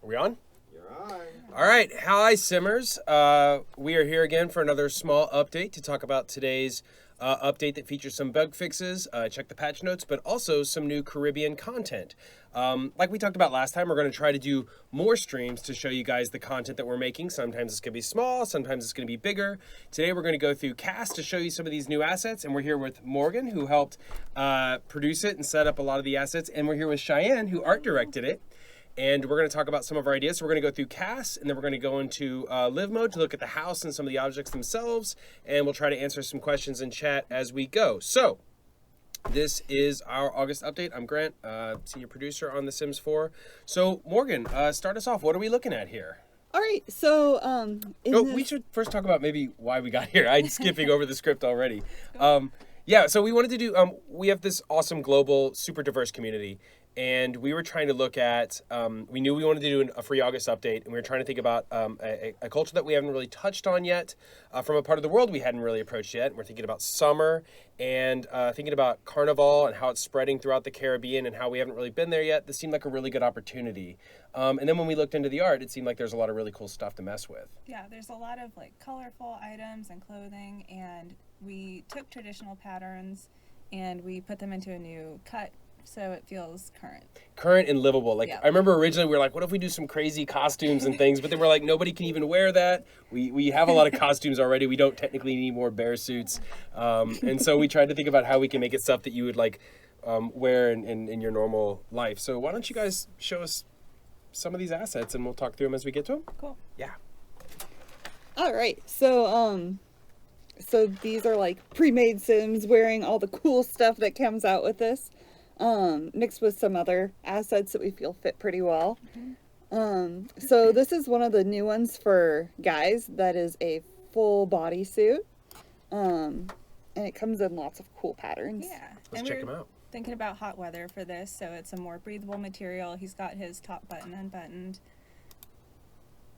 Are we on? You're on. All right. Hi, Simmers. We are here again for another small update to talk about today's update that features some bug fixes, check the patch notes, but also some new Caribbean content. Like we talked about last time, we're going to try to do more streams to show you guys the content that we're making. Sometimes it's going to be small, sometimes it's going to be bigger. Today we're going to go through Cast to show you some of these new assets, and we're here with Morgan, who helped produce it and set up a lot of the assets, and we're here with Cheyenne, who art directed it. And we're going to talk about some of our ideas. So we're going to go through Cast, and then we're going to go into live mode to look at the house and some of the objects themselves, and we'll try to answer some questions in chat as we go. So this is our August update. I'm Grant, senior producer on The Sims 4. So Morgan, start us off. What are we looking at here? All right, so we should first talk about maybe why we got here. I'm skipping over the script already. Yeah, so we wanted to do, we have this awesome global, super diverse community. And we were trying to look at, we knew we wanted to do a free August update, and we were trying to think about a culture that we haven't really touched on yet, from a part of the world we hadn't really approached yet. And we're thinking about summer and thinking about Carnival and how it's spreading throughout the Caribbean and how we haven't really been there yet. This seemed like a really good opportunity. And then when we looked into the art, it seemed like there's a lot of really cool stuff to mess with. Yeah, there's a lot of like colorful items and clothing, and we took traditional patterns and we put them into a new cut. So it feels current And livable. Like, yeah. I remember originally we were like, what if we do some crazy costumes and things? But then we're like, nobody can even wear that. We have a lot of costumes already. We don't technically need more bear suits. And so we tried to think about how we can make it stuff that you would like wear in your normal life. So why don't you guys show us some of these assets and we'll talk through them as we get to them? Cool. Yeah. All right. So these are like pre-made Sims wearing all the cool stuff that comes out with this. Mixed with some other assets that we feel fit pretty well. Mm-hmm. So this is one of the new ones for guys that is a full body suit. And it comes in lots of cool patterns. Yeah. Let's check them out. Thinking about hot weather for this, so it's a more breathable material. He's got his top button unbuttoned.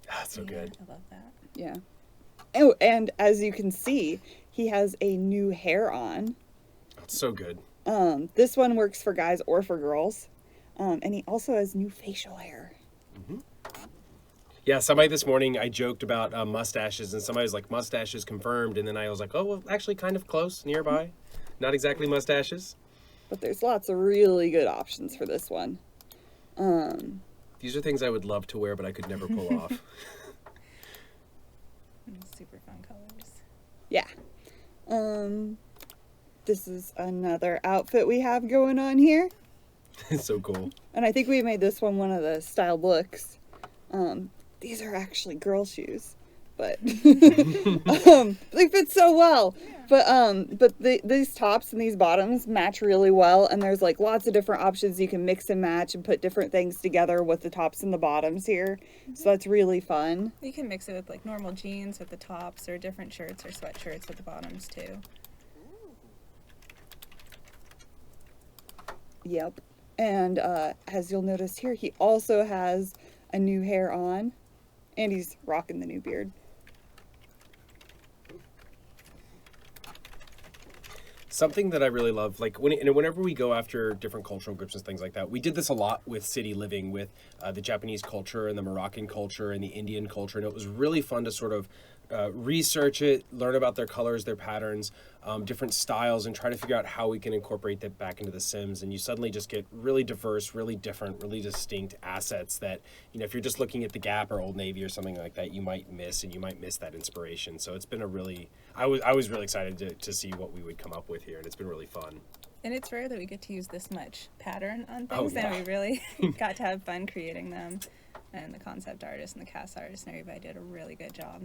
That's so good. I love that. Yeah. Oh, and as you can see, he has a new hair on. That's so good. This one works for guys or for girls. And he also has new facial hair. Mm-hmm. Yeah, somebody this morning, I joked about mustaches, and somebody was like, mustaches confirmed. And then I was like, oh, well, actually kind of close, nearby. Not exactly mustaches. But there's lots of really good options for this one. These are things I would love to wear, but I could never pull off. Super fun colors. Yeah. This is another outfit we have going on here. It's so cool. And I think we made this one of the styled looks. These are actually girl shoes, but they fit so well. Yeah. But these tops and these bottoms match really well, and there's like lots of different options you can mix and match and put different things together with the tops and the bottoms here. Mm-hmm. So that's really fun. You can mix it with like normal jeans with the tops, or different shirts or sweatshirts with the bottoms too. Yep. And as you'll notice here, he also has a new hair on, and he's rocking the new beard. Something that I really love, like whenever we go after different cultural groups and things like that, we did this a lot with city living, with the Japanese culture and the Moroccan culture and the Indian culture, and it was really fun to sort of research it, learn about their colors, their patterns, different styles, and try to figure out how we can incorporate that back into the Sims. And you suddenly just get really diverse, really different, really distinct assets that, you know, if you're just looking at the Gap or Old Navy or something like that, you might miss, and you might miss that inspiration. So it's been a really, I was really excited to see what we would come up with here, and it's been really fun. And it's rare that we get to use this much pattern on things, and we really got to have fun creating them. And the concept artist and the cast artist and everybody did a really good job.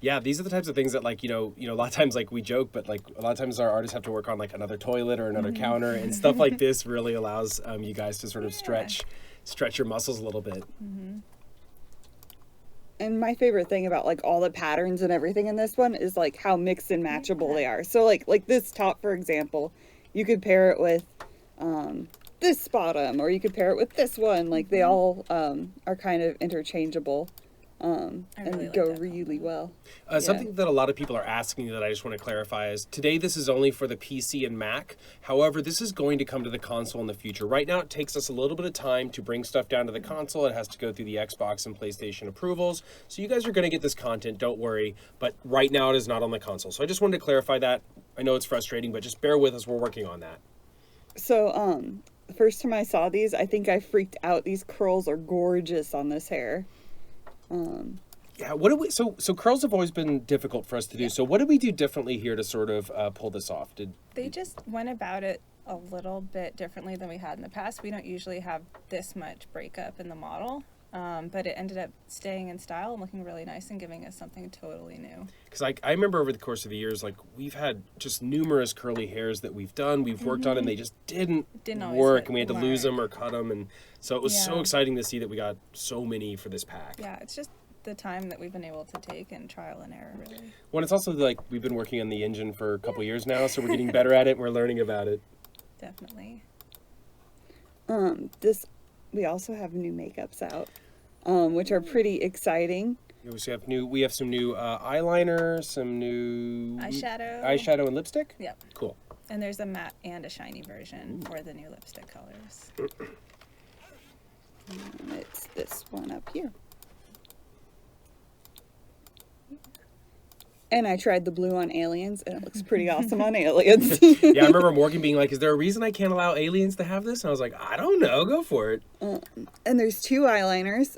Yeah, these are the types of things that, like, you know, a lot of times, like, we joke, but, like, a lot of times our artists have to work on, like, another toilet or another counter, and stuff like this really allows you guys to sort of stretch your muscles a little bit. Mm-hmm. And my favorite thing about, like, all the patterns and everything in this one is, like, how mixed and matchable they are. So, like this top, for example, you could pair it with this bottom, or you could pair it with this one. Like, they all are kind of interchangeable. and really like go that really well. Something that a lot of people are asking that I just want to clarify is today this is only for the PC and Mac. However, this is going to come to the console in the future. Right now it takes us a little bit of time to bring stuff down to the console. It has to go through the Xbox and PlayStation approvals. So you guys are going to get this content, don't worry. But right now it is not on the console. So I just wanted to clarify that. I know it's frustrating, but just bear with us. We're working on that. So, the first time I saw these, I think I freaked out. These curls are gorgeous on this hair. Yeah, what do we? So curls have always been difficult for us to do. So what did we do differently here to sort of pull this off? They just went about it a little bit differently than we had in the past. We don't usually have this much breakup in the model, but it ended up staying in style and looking really nice and giving us something totally new. Because I remember over the course of the years, like we've had just numerous curly hairs that we've done, we've worked on, and they just didn't work, and we had to lose them or cut them, and so it was so exciting to see that we got so many for this pack. Yeah, it's just the time that we've been able to take and trial and error, really. Well, it's also like we've been working on the engine for a couple years now, so we're getting better at it and we're learning about it. Definitely. We also have new makeups out, which are pretty exciting. We have some new eyeliner, some new eyeshadow and lipstick. Yep. Cool. And there's a matte and a shiny version for the new lipstick colors. It's this one up here. And I tried the blue on aliens, and it looks pretty awesome on aliens. Yeah, I remember Morgan being like, is there a reason I can't allow aliens to have this? And I was like, I don't know, go for it. And there's two eyeliners.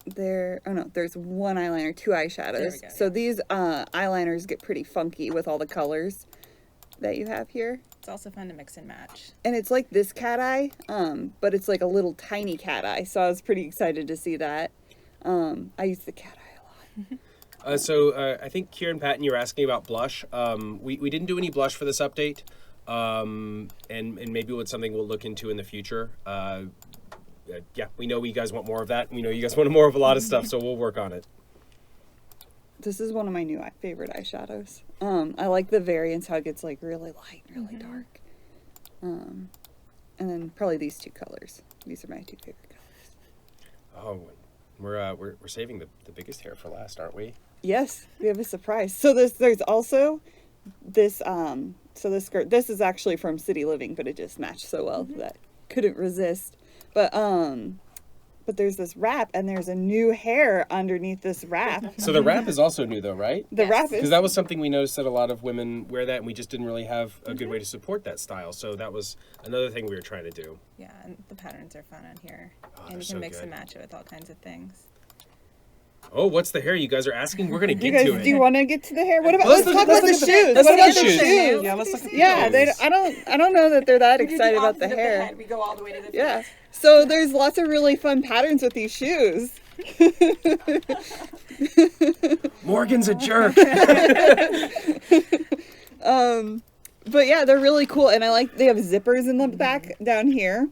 There's one eyeliner, two eyeshadows. Go, so these eyeliners get pretty funky with all the colors that you have here. It's also fun to mix and match. And it's like this cat eye, but it's like a little tiny cat eye. So I was pretty excited to see that. I use the cat eye a lot. I think Kieran Patton, you were asking about blush. We didn't do any blush for this update, and maybe it's something we'll look into in the future. Yeah, we know you guys want more of that. We know you guys want more of a lot of stuff, so we'll work on it. This is one of my new favorite eyeshadows. I like the variants, how it gets like really light and really dark. And then probably these two colors. These are my two favorite colors. Oh, we're saving the biggest hair for last, aren't we? Yes, we have a surprise. So there's also this this skirt. This is actually from City Living, but it just matched so well that couldn't resist. But there's this wrap, and there's a new hair underneath this wrap. So the wrap is also new, though, right? The wrap is, because that was something we noticed that a lot of women wear that, and we just didn't really have a good way to support that style. So that was another thing we were trying to do. Yeah, and the patterns are fun on here, they're and you can so mix good. and match it with all kinds of things. Oh, what's the hair you guys are asking? We're gonna get do to it. Do you want to get to the hair? What about Let's let's look talk at about the the shoes? let's What look at about the the shoes. shoes? Yeah, let's look at the Yeah, shoes. I don't know that they're that We do excited the about the opposite of hair. head. We go all the way to the feet. Yeah. So there's lots of really fun patterns with these shoes. Morgan's a jerk. But yeah, they're really cool, and they have zippers in the back down here.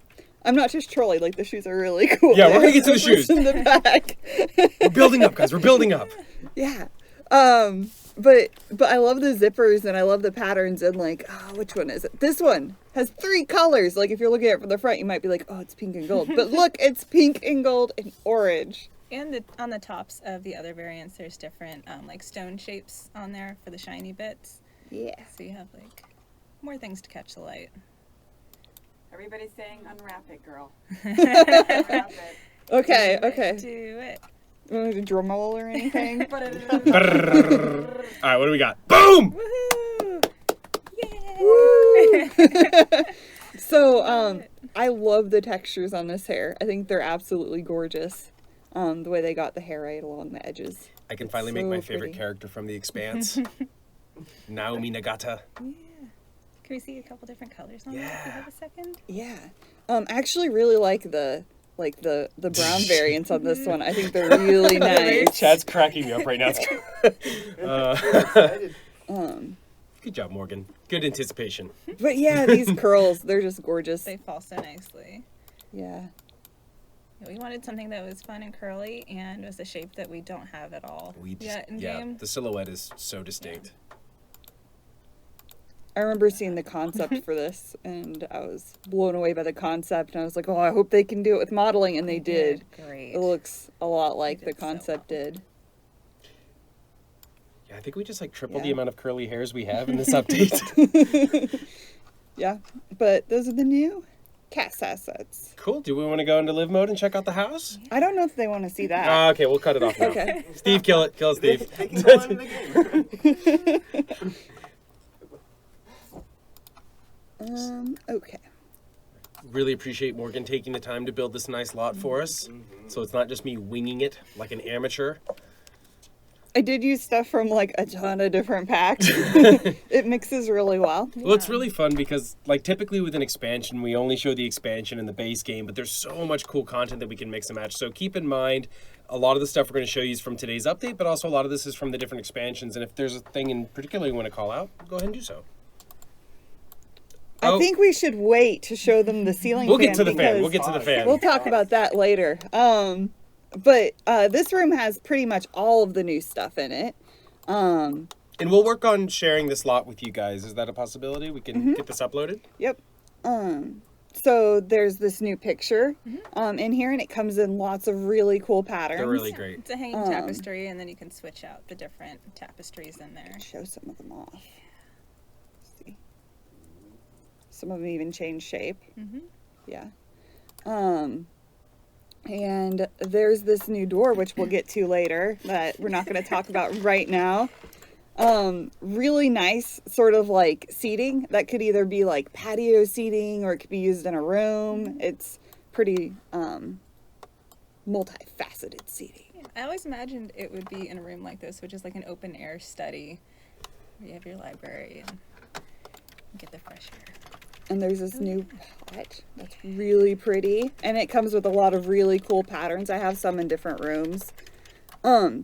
I'm not just trolling, like the shoes are really cool. Yeah, we're They gonna get to the have zippers shoes. in the back. We're building up, guys. We're building up. Yeah. But I love the zippers and I love the patterns and which one is it? This one has 3 colors. Like if you're looking at it from the front, you might be like, oh, it's pink and gold. But look, it's pink and gold and orange. And on the tops of the other variants, there's different like stone shapes on there for the shiny bits. Yeah. So you have like more things to catch the light. Everybody's saying unwrap it, girl. Unwrap it. Okay, Do okay. Do it. You want me to drum roll or anything? All right, what do we got? Boom! Woohoo! Woo! Yay! So, I love the textures on this hair. I think they're absolutely gorgeous. The way they got the hair right along the edges. I can finally make So my favorite pretty. character from The Expanse. Naomi Nagata. Yeah. Can we see a couple different colors on that if you have a second? Yeah. I actually really like the brown variants on this one. I think they're really nice. Chad's cracking me up right now. Good job, Morgan. Good anticipation. But yeah, these curls, they're just gorgeous. They fall so nicely. Yeah. Yeah, we wanted something that was fun and curly and was a shape that we don't have at all yet in game. The silhouette is so distinct. I remember seeing the concept for this, and I was blown away by the concept. And I was like, "Oh, I hope they can do it with modeling," and they did. Great. It looks a lot like They the did so concept well. did. Yeah, I think we just like tripled the Yeah. amount of curly hairs we have in this update. Yeah, but those are the new cast assets. Cool. Do we want to go into live mode and check out the house? I don't know if they want to see that. Okay, we'll cut it off now. Okay. Steve, kill it. Kill it, Steve. They can go on in the game. Okay. Really appreciate Morgan taking the time to build this nice lot for us. So it's not just me winging it like an amateur. I did use stuff from like a ton of different packs. It mixes really well. Well, it's really fun because, like, typically with an expansion, we only show the expansion in the base game, but there's so much cool content that we can mix and match. So keep in mind, a lot of the stuff we're going to show you is from today's update, but also a lot of this is from the different expansions. And if there's a thing in particular you want to call out, go ahead and do so. I think we should wait to show them the ceiling We'll fan. get to the fan. because We'll get to the fan. We'll talk about that later. But this room has pretty much all of the new stuff in it. And we'll work on sharing this lot with you guys. Is that a possibility? We can get this uploaded? Yep. So there's this new picture in here, and it comes in lots of really cool patterns. They're really great. It's a hanging tapestry, and then you can switch out the different tapestries in there. Show some of them off. Let's see. Some of them even change shape. Yeah. And there's this new door, which we'll get to later, that we're not going to talk about right now. Really nice sort of like seating that could either be like patio seating or it could be used in a room. It's pretty multifaceted seating. Yeah, I always imagined it would be in a room like this, which is like an open air study where you have your library and get the fresh air. And there's this new pot that's really pretty. And it comes with a lot of really cool patterns. I have some in different rooms.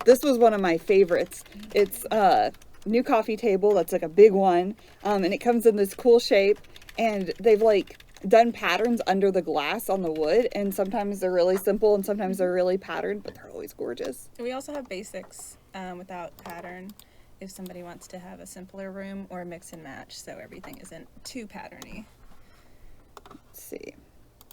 This was one of my favorites. It's a new coffee table that's like a big one. And it comes in this cool shape. And they've like done patterns under the glass on the wood. And sometimes they're really simple and sometimes they're really patterned, but they're always gorgeous. We also have basics without pattern if somebody wants to have a simpler room, or mix and match so everything isn't too patterny. Let's see.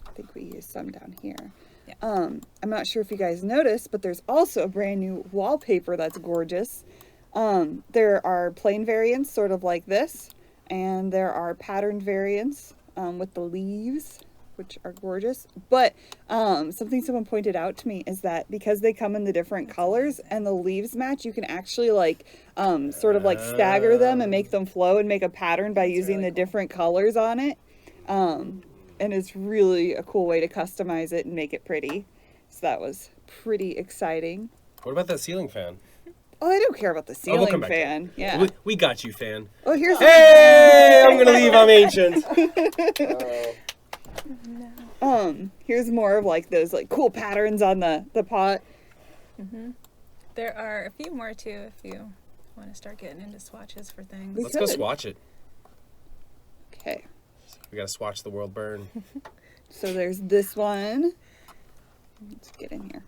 I think we use some down here. Yeah. I'm not sure if you guys noticed, but there's also a brand new wallpaper that's gorgeous. There are plain variants sort of like this, and there are patterned variants with the leaves, which are gorgeous. But something someone pointed out to me is that because they come in the different colors and the leaves match, you can actually like sort of like stagger them and make them flow and make a pattern by using really the cool. different colors on it. And it's really a cool way to customize it and make it pretty. So that was pretty exciting. What about that ceiling fan? Oh, I don't care about the Oh, we'll ceiling come back to it. fan. Yeah. We got you, fan. Oh, here's Hey, I'm gonna leave. I'm ancient. here's more of like those like cool patterns on the pot. There are a few more too if you want to start getting into swatches for things. We Let's go could. swatch it. Okay. We gotta swatch the world burn. So there's this one. Let's get in here.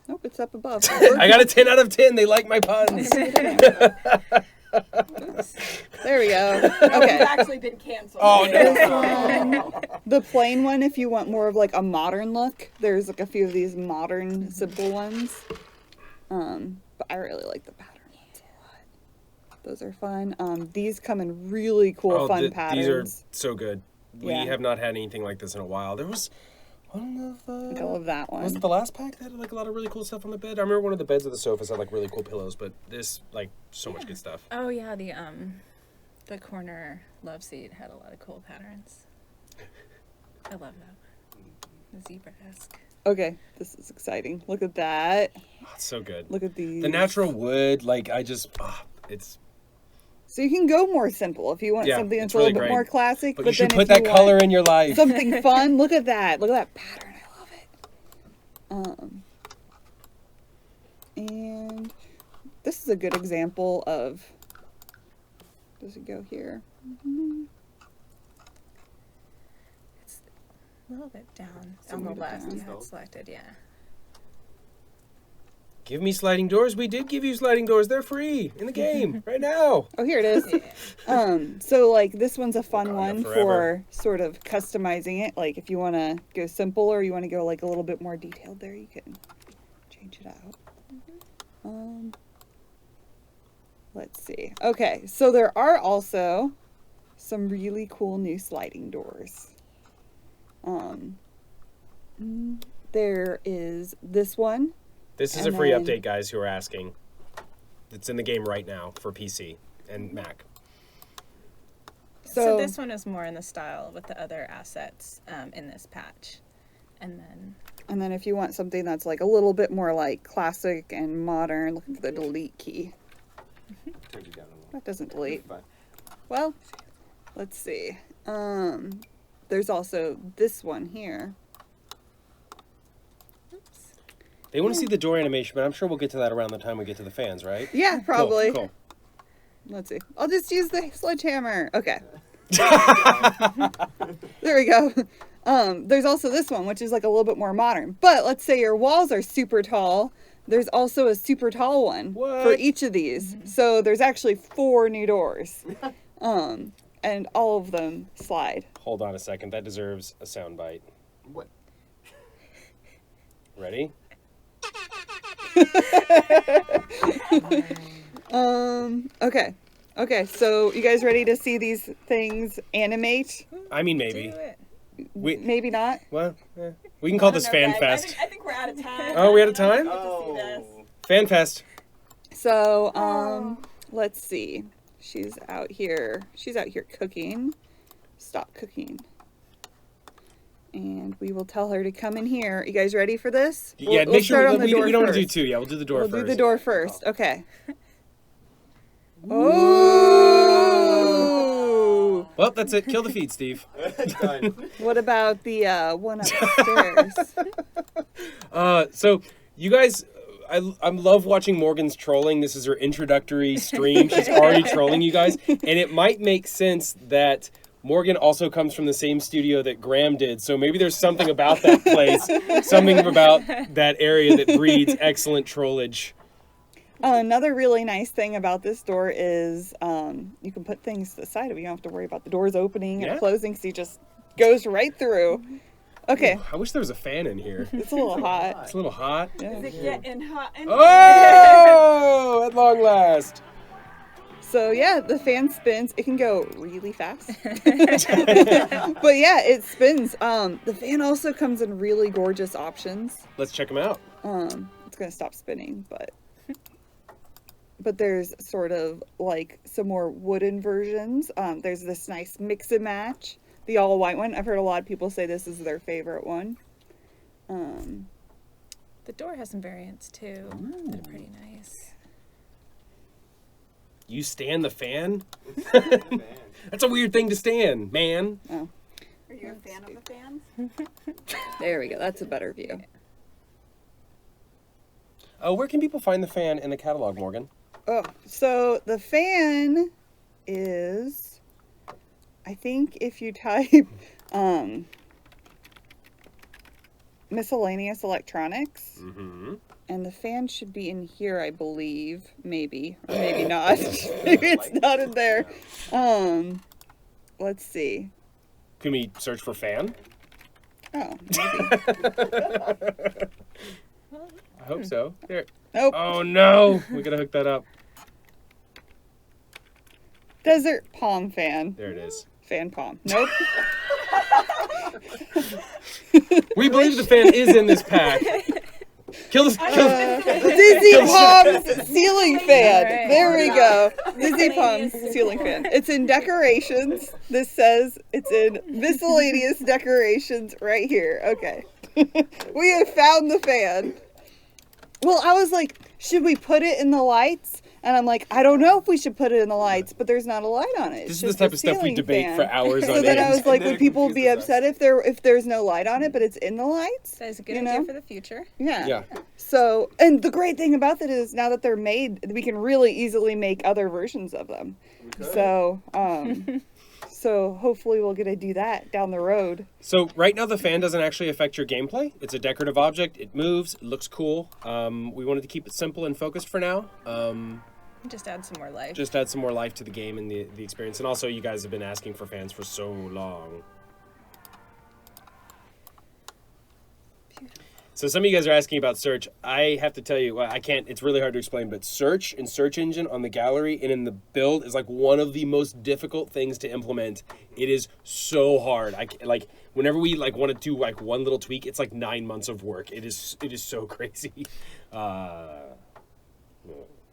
Nope, it's up above. I got a 10 out of 10. They like my puns. There we go. It's Okay. actually been canceled. Oh, no. This one, the plain one, if you want more of like a modern look, there's like a few of these modern simple ones. But I really like the pattern ones a lot. Those are fun. These come in really cool, fun patterns. These are so good. We Yeah. have not had anything like this in a while. There was one of I love that one. was it the last pack that had like a lot of really cool stuff on the bed? I remember one of the beds of the sofas had like really cool pillows, but this like so much good stuff. Oh yeah, the corner love seat had a lot of cool patterns. I love that one. The zebra-esque. Okay, this is exciting. Look at that. Oh, it's so good. Look at these. The natural wood, like I just, it's. So you can go more simple if you want Yeah, something it's that's a little really bit great. more classic. But you should then put if that you color want in your life. something fun. Look at that. Look at that pattern. I love it. And this is a good example of. Does it go here? It's a little bit down a on the little bit left. down. You had it selected, yeah. Give me sliding doors. We did give you sliding doors. They're free in the game right now. Oh, here it is. So like this one's a fun Gone one forever. for sort of customizing it. Like if you want to go simple or you want to go like a little bit more detailed there, you can change it out. Let's see. Okay, so there are also some really cool new sliding doors. There is this one. This is a And free then- update, guys, who are asking. It's in the game right now for PC and Mac. So this one is more in the style with the other assets in this patch. And then if you want something that's like a little bit more like classic and modern, look for the delete key. Turned you down a little. That doesn't delete. Fine. Well, let's see. There's also this one here. They want to see the door animation, but I'm sure we'll get to that around the time we get to the fans, right? Yeah, probably. Cool. Let's see. I'll just use the sledgehammer. Okay. There we go. There's also this one, which is like a little bit more modern. But let's say your walls are super tall. There's also a super tall one for What? each of these. So there's actually 4 new doors. And all of them slide. Hold on a second. That deserves a soundbite. What? Ready? Okay. Okay, so you guys ready to see these things animate? I mean, do maybe. it. Maybe not. Well, we can call I don't this know, Fan guys. Fest. I think we're out of time. Oh, we out of time? I don't get to see this. Fan Fest. So, let's see. She's out here cooking. Stop cooking. And we will tell her to come in here. You guys ready for this? Yeah, We'll make sure start on the we door don't want to do first. 2. Yeah, we'll do the door We'll first. do the door first. Okay. Oh! Well, that's it. Kill the feed, Steve. Done. What about the one upstairs? So you guys, I love watching Morgan's trolling. This is her introductory stream. She's already trolling you guys, and it might make sense that Morgan also comes from the same studio that Graham did. So maybe there's something about that place, something about that area that breeds excellent trollage. Another really nice thing about this door is you can put things to the side of it. You don't have to worry about the doors opening Yeah. and closing, so you just goes right through. Okay, I wish there was a fan in here. it's a little hot. It's a little hot. Yeah. Is it getting hot? And Oh, at long last. So yeah, the fan spins. It can go really fast. But yeah, it spins. The fan also comes in really gorgeous options. Let's check them out. It's gonna stop spinning, but there's sort of like some more wooden versions. There's this nice mix and match, the all white one. I've heard a lot of people say this is their favorite one. The door has some variants too that are pretty nice. You stand the fan? Man. That's a weird thing to stand, man. Oh, Are you a fan of the fans? there we go. That's a better view. Where can people find the fan in the catalog, Morgan? Oh, so the fan is, I think if you type miscellaneous electronics, Mm-hmm. and the fan should be in here, I believe, maybe, or maybe not. Maybe it's not in there. Let's see. Can we search for fan? Oh, maybe. I hope so. There. Nope. Oh no, we gotta hook that up. Desert palm fan. There it is. Fan palm. Nope. We believe the fan is in this pack. Kill this. Dizzy Palms ceiling fan. Alright. There we go. Dizzy Miscellaneous Palms ceiling decor. fan. It's in decorations. This says it's in miscellaneous decorations right here. Okay. We have found the fan. Well, I was like, should we put it in the lights? And I'm like, I don't know if we should put it in the lights, but there's not a light on it. This It's is the just type a of stuff we ceiling debate fan. for hours So on then I end. was like, And then would it people be confuses us. upset if there's no light on it, but it's in the lights? That is a good You idea know? for the future. Yeah. Yeah. So, and the great thing about that is now that they're made, we can really easily make other versions of them. Okay. So, so hopefully we'll get to do that down the road. So right now the fan doesn't actually affect your gameplay. It's a decorative object. It moves. It looks cool. We wanted to keep it simple and focused for now. Just add some more life. Just add some more life to the game and the experience. And also, you guys have been asking for fans for so long. So some of you guys are asking about search. I have to tell you, well, I can't, it's really hard to explain, but search and search engine on the gallery and in the build is like one of the most difficult things to implement. It is so hard. Like whenever we like want to do like one little tweak, it's like 9 months of work. It is so crazy.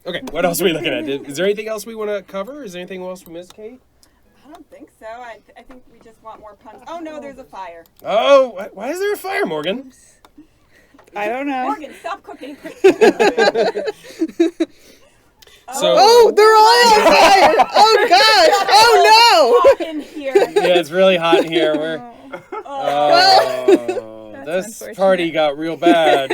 Okay, what else are we looking at? Is there anything else we want to cover? Is there anything else we missed, Kate? I don't think so. I think we just want more puns. Oh no, there's a fire. Oh, why is there a fire, Morgan? I don't know. Morgan, stop cooking. So, Oh, they're all on fire! Oh gosh! Oh Hot in here. yeah, it's really hot in here. We're, oh, That's this unfortunate. party got real bad,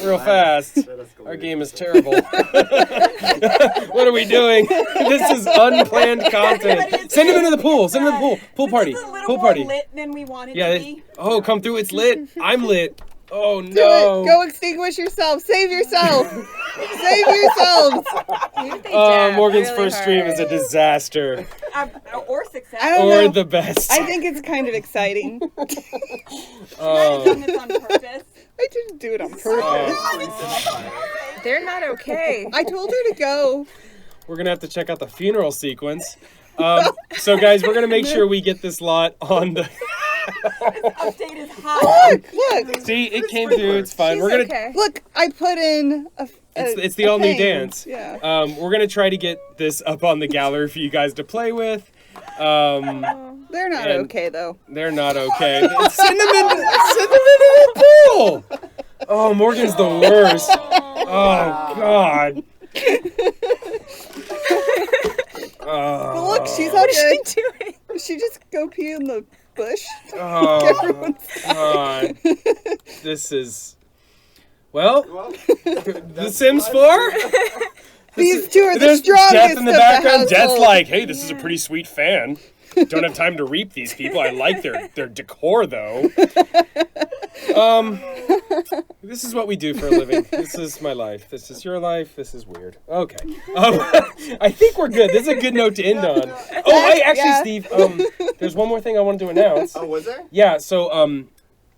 real fast. That escalated. Our game is terrible. What are we doing? This is unplanned content. Send them into the pool. Send them to the pool. Pool party. This is a little Pool more party. lit than we wanted Yeah. to be. Oh, come through. It's lit. I'm lit. Oh no! no. Go extinguish yourself. Save yourself. Save yourselves. They jab Morgan's really first stream hard. is a disaster. Or success. I don't Or know. the best. I think it's kind of exciting. Oh. Doing this on purpose. I didn't do it on purpose. Oh. They're not okay. I told her to go. We're gonna have to check out the funeral sequence. So guys, we're gonna make sure we get this lot on the. Update is hot. Look. See, it came through. It's fine. She's We're gonna. okay. Look, I put in It's the all new thing. dance. Yeah. We're gonna try to get this up on the gallery for you guys to play with. They're not And- okay though. They're not okay. Send them into the pool. Oh, Morgan's the worst. Oh God. But look, she's Oh, okay. doing? She just go pee in the bush. oh God. This is. Well, Well, The Sims 4? These two are the There's strongest Death in the of background. the Death's household. like, hey, this is a pretty sweet fan. Don't have time to reap these people. I like their decor, though. This is what we do for a living. This is my life. This is your life. This is weird. Okay. I think we're good. This is a good note to end on. Oh, actually, Yeah. Steve, there's one more thing I wanted to announce. oh, was there? Yeah, so,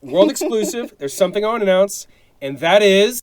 world exclusive. There's something I want to announce, and that is...